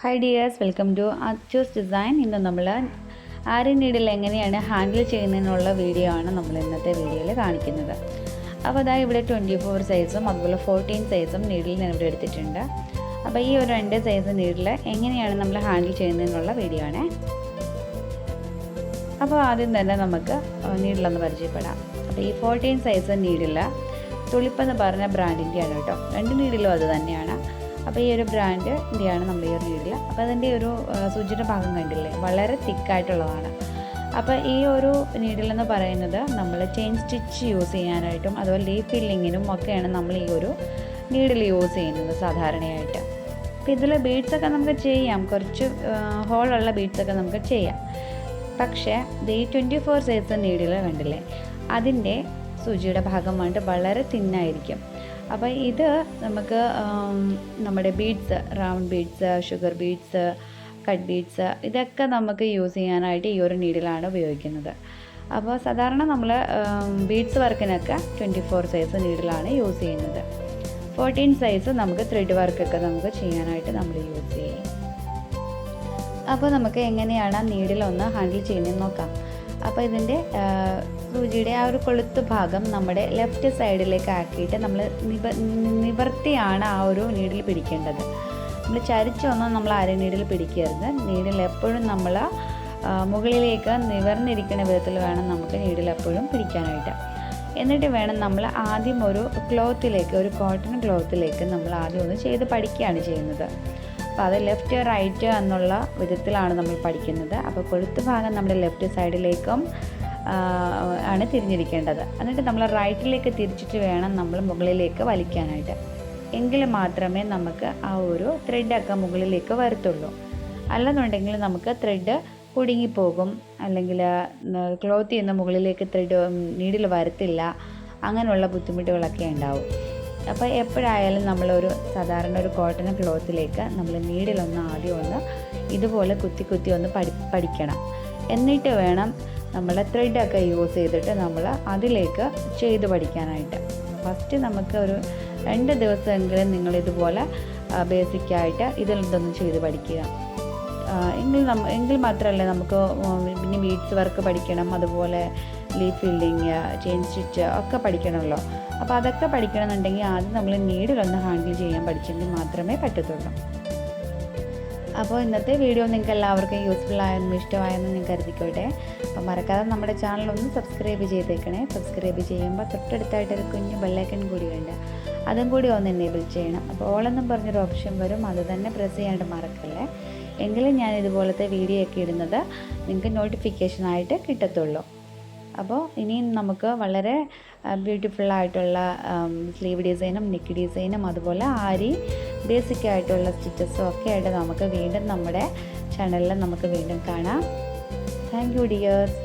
Hi dears, welcome to Achus design. ഇന്ന് നമ്മൾ Aarineedle എങ്ങനെയാണ് ഹാൻഡിൽ ചെയ്യുന്നതിനുള്ള വീഡിയോ ആണ് നമ്മൾ ഇന്നത്തെ വീഡിയോയിൽ കാണിക്കുന്നത്. അപ്പോൾ അതാ ഇവിടെ 24 സൈസും അതുപോലെ 14 സൈസും നീഡിൽ ഞാൻ ഇവിടെ എടുത്തിട്ടുണ്ട്. അപ്പോൾ ഈ ഒരു രണ്ട് സൈസ് നീഡിൽ എങ്ങനെയാണ് നമ്മൾ ഹാൻഡിൽ ചെയ്യുന്നതിനുള്ള വീഡിയോ ആണ്. അപ്പോൾ ആദ്യം തന്നെ നമുക്ക് നീഡിലൊന്ന് പരിചയപ്പെടാം. അപ്പോൾ ഈ 14 സൈസ് നീഡിൽ തുളിപ്പെന്ന് പറഞ്ഞ ബ്രാൻഡിൻ്റെയാണ് കേട്ടോ. രണ്ട് നീഡിലും അത് തന്നെയാണ്. അപ്പോൾ ഈ ഒരു ബ്രാൻഡിൻ്റെയാണ് നമ്മൾ ഈ ഒരു നീഡിൽ. അപ്പോൾ അതിൻ്റെ ഒരു സൂചിയുടെ ഭാഗം കണ്ടില്ലേ, വളരെ തിക്കായിട്ടുള്ളതാണ്. അപ്പോൾ ഈ ഒരു നീഡിലെന്ന് പറയുന്നത് നമ്മൾ ചെയിൻ സ്റ്റിച്ച് യൂസ് ചെയ്യാനായിട്ടും അതുപോലെ ലീഫ് ഫില്ലിങ്ങിനും ഒക്കെയാണ് നമ്മൾ ഈ ഒരു നീഡിൽ യൂസ് ചെയ്യുന്നത് സാധാരണയായിട്ട്. അപ്പോൾ ഇതിൽ ബീഡ്സൊക്കെ നമുക്ക് ചെയ്യാം, കുറച്ച് ഹോളുള്ള ബീഡ്സൊക്കെ നമുക്ക് ചെയ്യാം. പക്ഷേ ഇത് ഈ 24 സൈസ് നീഡിൽ കണ്ടില്ലേ, അതിൻ്റെ സൂചിയുടെ ഭാഗം വന്നിട്ട് വളരെ തിന്നായിരിക്കും. അപ്പോൾ ഇത് നമുക്ക് നമ്മുടെ beads, round beads, sugar beads, cut beads ഇതൊക്കെ നമുക്ക് യൂസ് ചെയ്യാനായിട്ട് ഈ ഒരു നീഡിലാണ് ഉപയോഗിക്കുന്നത്. അപ്പോൾ സാധാരണ നമ്മൾ ബീഡ്സ് വർക്കിനൊക്കെ 24 സൈസ് നീഡിലാണ് യൂസ് ചെയ്യുന്നത്. 14 സൈസ് നമുക്ക് ത്രെഡ് വർക്കൊക്കെ നമുക്ക് ചെയ്യാനായിട്ട് നമ്മൾ യൂസ് ചെയ്യും. അപ്പോൾ നമുക്ക് എങ്ങനെയാണ് ആ നീഡിലൊന്ന് ഹാൻഡിൽ ചെയ്യുന്നതെന്ന് നോക്കാം. അപ്പോൾ ഇതിൻ്റെ സൂചിയുടെ ആ ഒരു കൊളുത്ത് ഭാഗം നമ്മുടെ ലെഫ്റ്റ് സൈഡിലേക്ക് ആക്കിയിട്ട് നമ്മൾ നിവർത്തിയാണ് ആ ഒരു നീഡിൽ പിടിക്കേണ്ടത്. നമ്മൾ ചരിച്ചൊന്നും നമ്മൾ Aarineedle പിടിക്കരുത്. നീഡിൽ എപ്പോഴും നമ്മൾ മുകളിലേക്ക് നിവർന്നിരിക്കുന്ന വിധത്തിൽ വേണം നമുക്ക് നീഡിൽ എപ്പോഴും പിടിക്കാനായിട്ട്. എന്നിട്ട് വേണം നമ്മൾ ആദ്യം ഒരു ക്ലോത്തിലേക്ക്, ഒരു കോട്ടൺ ക്ലോത്തിലേക്ക് നമ്മൾ ആദ്യം ഒന്ന് ചെയ്ത് പഠിക്കുകയാണ് ചെയ്യുന്നത്. അപ്പോൾ അത് ലെഫ്റ്റ് റൈറ്റ് എന്നുള്ള വിധത്തിലാണ് നമ്മൾ പഠിക്കുന്നത്. അപ്പോൾ കൊളുത്ത് ഭാഗം നമ്മുടെ ലെഫ്റ്റ് സൈഡിലേക്കും ആണ് തിരിഞ്ഞിരിക്കേണ്ടത്. എന്നിട്ട് നമ്മൾ റൈറ്റിലേക്ക് തിരിച്ചിട്ട് വേണം നമ്മൾ മുകളിലേക്ക് വലിക്കാനായിട്ട്. എങ്കിൽ മാത്രമേ നമുക്ക് ആ ഒരു ത്രെഡൊക്കെ മുകളിലേക്ക് വരത്തുള്ളൂ. അല്ലെന്നുണ്ടെങ്കിൽ നമുക്ക് ത്രെഡ് കുടുങ്ങിപ്പോകും, അല്ലെങ്കിൽ ക്ലോത്തിൽ നിന്ന് മുകളിലേക്ക് ത്രെഡ് നീഡിൽ വരത്തില്ല, അങ്ങനെയുള്ള ബുദ്ധിമുട്ടുകളൊക്കെ ഉണ്ടാവും. അപ്പോൾ എപ്പോഴായാലും നമ്മളൊരു സാധാരണ ഒരു കോട്ടൺ ക്ലോത്തിലേക്ക് നമ്മൾ നീഡിലൊന്ന് ആദ്യം ഒന്ന് ഇതുപോലെ കുത്തി ഒന്ന് പഠിക്കണം. എന്നിട്ട് വേണം നമ്മൾ ത്രെഡൊക്കെ യൂസ് ചെയ്തിട്ട് നമ്മൾ അതിലേക്ക് ചെയ്ത് പഠിക്കാനായിട്ട്. ഫസ്റ്റ് നമുക്ക് ഒരു 2 ദിവസമെങ്കിലും നിങ്ങളിതുപോലെ ബേസിക്കായിട്ട് ഇതൊന്നും ചെയ്ത് പഠിക്കുക. എങ്കിൽ മാത്രമല്ല നമുക്ക് പിന്നെ ബീഡ്സ് വർക്ക് പഠിക്കണം, അതുപോലെ ലീഫ് ഫില്ലിങ്, ചെയിൻ സ്റ്റിച്ച് ഒക്കെ പഠിക്കണമല്ലോ. അപ്പോൾ അതൊക്കെ പഠിക്കണമെന്നുണ്ടെങ്കിൽ ആദ്യം നമ്മൾ നീഡിലൊന്ന് ഹാൻഡിൽ ചെയ്യാൻ പഠിച്ചെങ്കിൽ മാത്രമേ പറ്റത്തുള്ളൂ. അപ്പോൾ ഇന്നത്തെ വീഡിയോ നിങ്ങൾക്ക് എല്ലാവർക്കും യൂസ്ഫുൾ ആയെന്നും ഇഷ്ടമായെന്നും ഞാൻ കരുതിക്കോട്ടെ. അപ്പോൾ മറക്കാതെ നമ്മുടെ ചാനലൊന്ന് സബ്സ്ക്രൈബ് ചെയ്തേക്കണേ. സബ്സ്ക്രൈബ് ചെയ്യുമ്പോൾ തൊട്ടടുത്തായിട്ടൊരു കുഞ്ഞു ബെല്ലൈക്കൺ കൂടിയുണ്ട്, അതും കൂടി ഒന്ന് എനേബിൾ ചെയ്യണം. അപ്പോൾ ഓളെന്നും പറഞ്ഞൊരു ഓപ്ഷൻ വരും, അത് തന്നെ പ്രസ് ചെയ്യാണ്ട് മറക്കല്ലേ. എങ്കിലും ഞാൻ ഇതുപോലത്തെ വീഡിയോ ഒക്കെ ഇടുന്നത് നിങ്ങൾക്ക് നോട്ടിഫിക്കേഷനായിട്ട് കിട്ടത്തുള്ളൂ. അപ്പോൾ ഇനിയും നമുക്ക് വളരെ ബ്യൂട്ടിഫുള്ളായിട്ടുള്ള സ്ലീവ് ഡിസൈനും നെക്ക് ഡിസൈനും അതുപോലെ ആരി ബേസിക് ആയിട്ടുള്ള സ്റ്റിച്ചസും ഒക്കെ ആയിട്ട് നമുക്ക് വീണ്ടും നമ്മുടെ ചാനലിൽ നമുക്ക് വീണ്ടും കാണാം. Thank you dears.